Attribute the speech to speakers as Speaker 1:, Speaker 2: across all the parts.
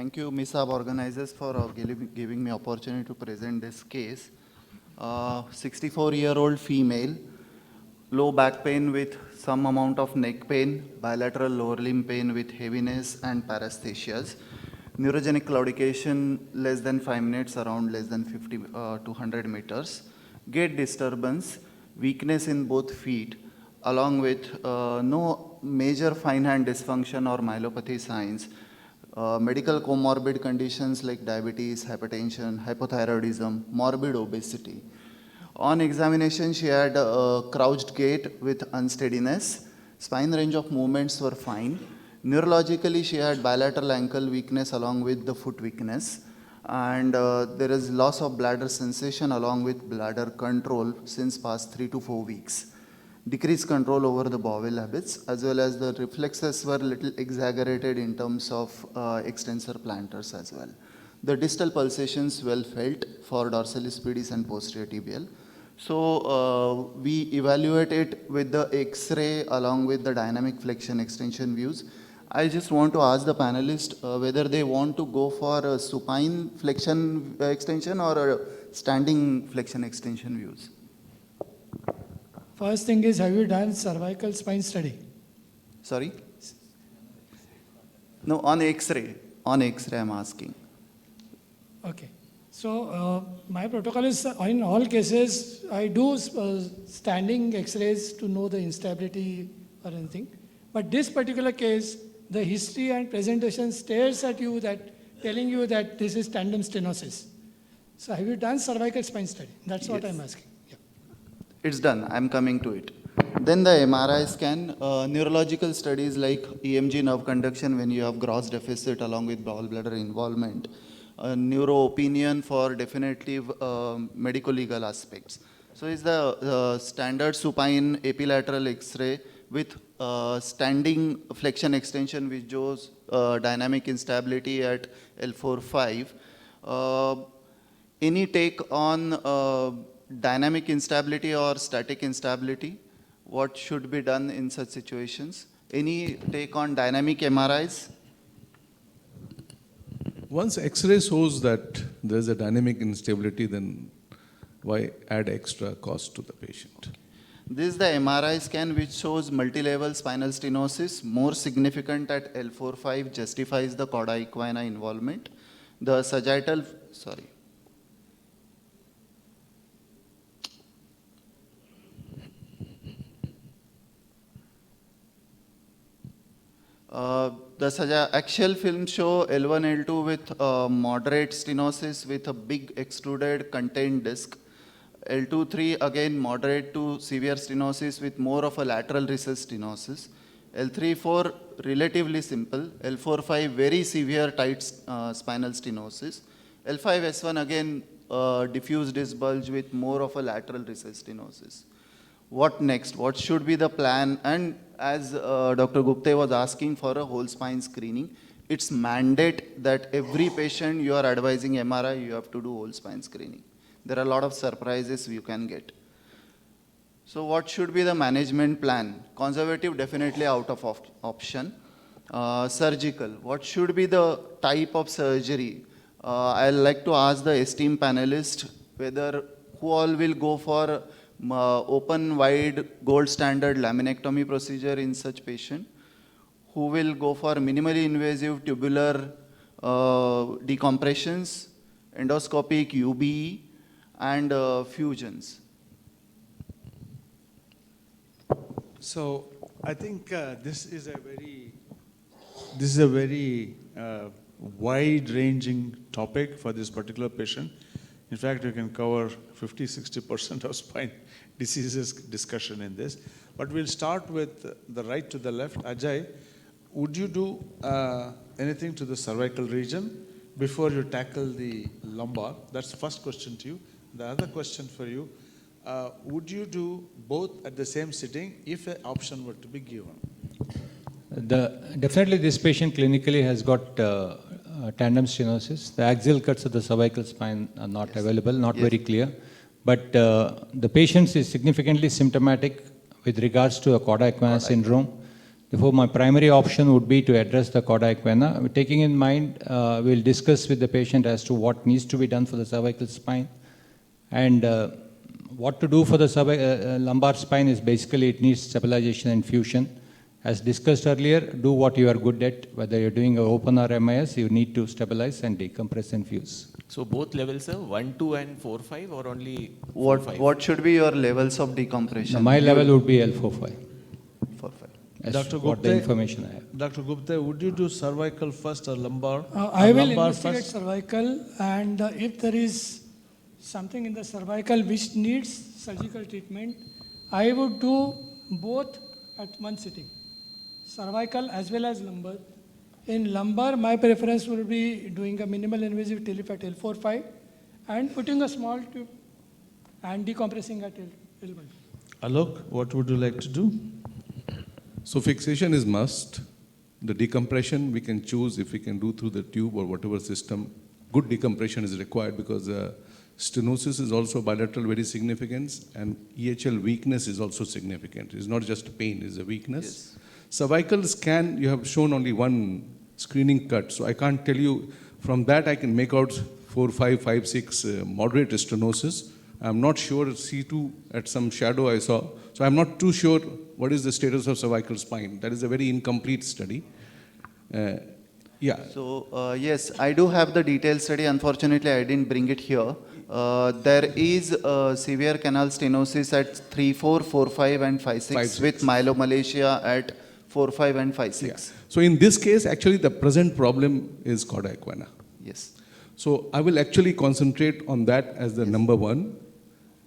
Speaker 1: Thank you, MISSAB organizers, for giving me opportunity to present this case. 64-year-old female, low back pain with some amount of neck pain, bilateral lower limb pain with heaviness and paresthesias, neurogenic claudication less than 5 minutes, around less than 50 to 100 meters, gait disturbance, weakness in both feet, along with no major fine hand dysfunction or myelopathy signs, medical comorbid conditions like diabetes, hypertension, hypothyroidism, morbid obesity. On examination, she had a crouched gait with unsteadiness. Spine range of movements were fine. Neurologically, she had bilateral ankle weakness along with the foot weakness. And there is loss of bladder sensation along with bladder control since past 3 to 4 weeks. Decreased control over the bowel habits, as well as the reflexes were little exaggerated in terms of extensor plantars as well. The distal pulsations well felt for dorsalis pedis and posterior tibial. So we evaluate it with the X-ray along with the dynamic flexion extension views. I just want to ask the panelists whether they want to go for a supine flexion extension or a standing flexion extension views.
Speaker 2: First thing is, have you done cervical spine study?
Speaker 1: Sorry? No, on X-ray. On X-ray I'm asking.
Speaker 2: Okay. So my protocol is, in all cases, I do standing X-rays to know the instability or anything. But this particular case, the history and presentation stares at you that, telling you that this is tandem stenosis. So have you done cervical spine study? That's what I'm asking. Yeah.
Speaker 1: It's done. I'm coming to it. Then the MRI scan, neurological studies like EMG nerve conduction when you have gross deficit along with gallbladder involvement. Neuro opinion for definitive medico-legal aspects. So it's the standard supine epilateral X-ray with standing flexion extension which shows dynamic instability at L4-5. Any take on dynamic instability or static instability? What should be done in such situations? Any take on dynamic MRIs?
Speaker 3: Once X-ray shows that there is a dynamic instability, then why add extra cost to the patient?
Speaker 1: This is the MRI scan which shows multilevel spinal stenosis, more significant at L4-5, justifies the cauda equina involvement. The sagittal, sorry. The axial film show L1, L2 with moderate stenosis with a big extruded contained disc. L2, 3 again moderate to severe stenosis with more of a lateral recessed stenosis. L3, 4 relatively simple. L4, 5 very severe tight spinal stenosis. L5, S1 again diffuse disc bulge with more of a lateral recessed stenosis. What next? What should be the plan? And as Dr. Gupte was asking for a whole spine screening, it's mandate that every patient you are advising MRI, you have to do whole spine screening. There are a lot of surprises you can get. So what should be the management plan? Conservative, definitely out of option. Surgical, what should be the type of surgery? I'd like to ask the esteemed panelist whether who all will go for open wide gold standard laminectomy procedure in such patient, who will go for minimally invasive tubular decompressions, endoscopic UBE, and fusions.
Speaker 4: So I think this is a very wide-ranging topic for this particular patient. In fact, you can cover 50–60% of spine diseases discussion in this. But we'll start with the right to the left. Ajay, would you do anything to the cervical region before you tackle the lumbar? That's the first question to you. The other question for you, would you do both at the same sitting if an option were to be given?
Speaker 5: Definitely this patient clinically has got tandem stenosis. The axial cuts of the cervical spine are not available, not very clear. But the patient is significantly symptomatic with regards to a cauda equina syndrome. Therefore, my primary option would be to address the cauda equina. Taking in mind, we'll discuss with the patient as to what needs to be done for the cervical spine. And what to do for the lumbar spine is basically it needs stabilization and fusion. As discussed earlier, do what you are good at. Whether you're doing an open or MIS, you need to stabilize and decompress and fuse.
Speaker 6: So both levels, sir, 1, 2 and 4, 5 or only 4,
Speaker 1: What
Speaker 6: 5?
Speaker 1: what should be your levels of decompression?
Speaker 5: My level would be L45.
Speaker 1: 4-5.
Speaker 5: As
Speaker 4: Dr.
Speaker 5: what the
Speaker 4: Gupta,
Speaker 5: information I have.
Speaker 4: Dr. Gupta, would you do cervical first or lumbar?
Speaker 2: I will
Speaker 4: lumbar
Speaker 2: investigate
Speaker 4: first?
Speaker 2: cervical, and if there is something in the cervical which needs surgical treatment, I would do both at one sitting, cervical as well as lumbar. In lumbar, my preference will be doing a minimal invasive TLIF at L4-5 and putting a small tube and decompressing at L1.
Speaker 4: Alok, what would you like to do?
Speaker 3: So fixation is must. The decompression we can choose if we can do through the tube or whatever system. Good decompression is required because stenosis is also bilateral very significant and EHL weakness is also significant. It's not just pain, it's a weakness.
Speaker 1: Yes.
Speaker 3: Cervical scan, you have shown only one screening cut. So I can't tell you, from that I can make out 4, 5, 5, 6 moderate stenosis. I'm not sure C2 at some shadow I saw. So I'm not too sure what is the status of cervical spine. That is a very incomplete study. Yeah.
Speaker 1: So, yes, I do have the detailed study. Unfortunately, I didn't bring it here. There is severe canal stenosis at 3, 4, 4, 5 and 5, 6
Speaker 3: 5, 6.
Speaker 1: with myelomalacia at 4, 5 and 5, 6.
Speaker 3: Yeah. So in this case, actually the present problem is cauda equina.
Speaker 1: Yes.
Speaker 3: So I will actually concentrate on that as the number one.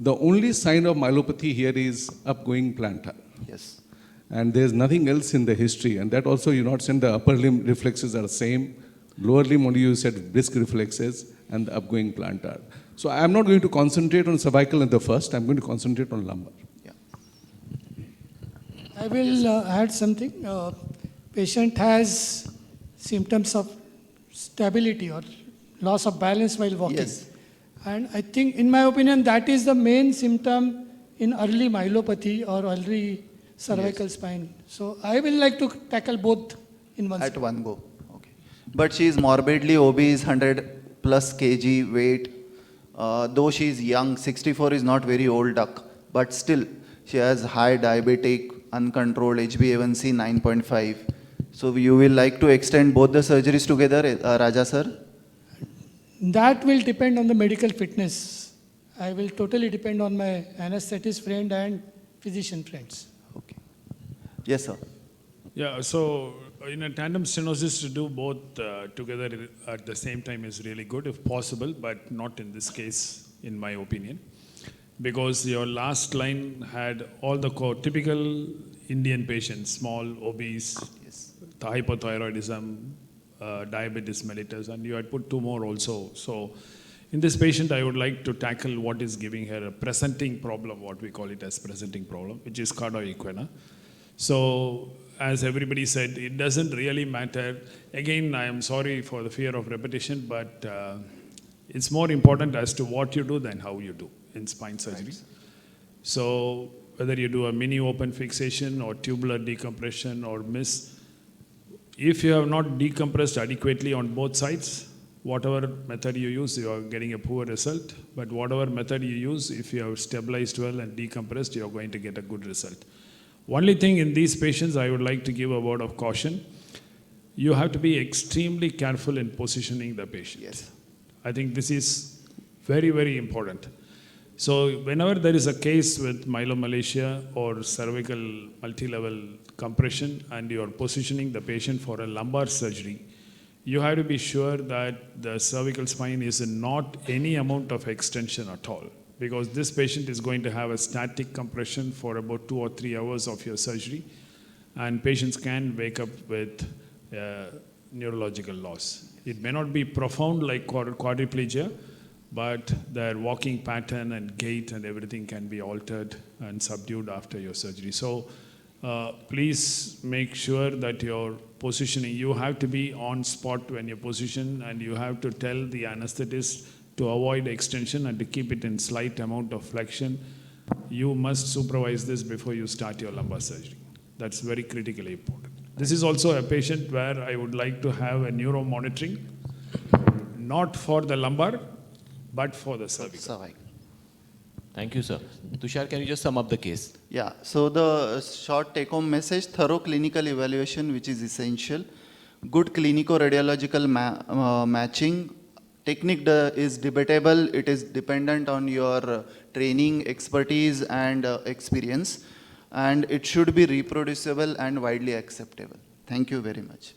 Speaker 3: The only sign of myelopathy here is upgoing plantar.
Speaker 1: Yes.
Speaker 3: And there's nothing else in the history. And that also you not saying the upper limb reflexes are same. Lower limb only you said disc reflexes and the upgoing plantar. So I'm not going to concentrate on cervical in the first. I'm going to concentrate on lumbar.
Speaker 1: Yeah.
Speaker 2: I will add something. Patient has symptoms of stability or loss of balance while walking.
Speaker 1: Yes.
Speaker 2: And I think, in my opinion, that is the main symptom in early myelopathy or early cervical spine. So I will like to tackle both in one
Speaker 1: At
Speaker 2: sitting.
Speaker 1: one go. Okay. But she is morbidly obese, 100 plus kg weight. Though she is young, 64 is not very old duck. But still, she has high diabetic, uncontrolled HbA1c 9.5. So you will like to extend both the surgeries together, Raja sir?
Speaker 2: That will depend on the medical fitness. I will totally depend on my anesthetist friend and physician friends.
Speaker 1: Okay. Yes, sir.
Speaker 7: Yeah, so in a tandem stenosis to do both together at the same time is really good if possible, but not in this case, in my opinion. Because your last line had all the typical Indian patients, small, obese,
Speaker 1: Yes.
Speaker 7: the hypothyroidism, diabetes mellitus, and you had put 2 more also. So in this patient, I would like to tackle what is giving her a presenting problem, what we call it as presenting problem, which is cauda equina. So as everybody said, it doesn't really matter. Again, I am sorry for the fear of repetition, but it's more important as to what you do than how you do in spine surgery. So whether you do a mini open fixation or tubular decompression or MISS, if you have not decompressed adequately on both sides, whatever method you use, you are getting a poor result. But whatever method you use, if you have stabilized well and decompressed, you are going to get a good result. Only thing in these patients, I would like to give a word of caution. You have to be extremely careful in positioning the patient.
Speaker 1: Yes.
Speaker 7: I think this is very, very important. So whenever there is a case with myelomalacia or cervical multi-level compression and you are positioning the patient for a lumbar surgery, you have to be sure that the cervical spine is in not any amount of extension at all. Because this patient is going to have a static compression for about 2 or 3 hours of your surgery, and patients can wake up with neurological loss. It may not be profound like quadriplegia, but their walking pattern and gait and everything can be altered and subdued after your surgery. So please make sure that your positioning, you have to be on spot when you position, and you have to tell the anesthetist to avoid extension and to keep it in slight amount of flexion. You must supervise this before you start your lumbar surgery. That's very critically important. This is also a patient where I would like to have a neuro monitoring, not for the lumbar, but for the cervical.
Speaker 1: Cervical.
Speaker 6: Thank you, sir. Tushar, can you just sum up the case?
Speaker 1: Yeah, so the short take-home message, thorough clinical evaluation, which is essential, good clinico-radiological matching, technique is debatable, it is dependent on your training, expertise and experience, and it should be reproducible and widely acceptable. Thank you very much.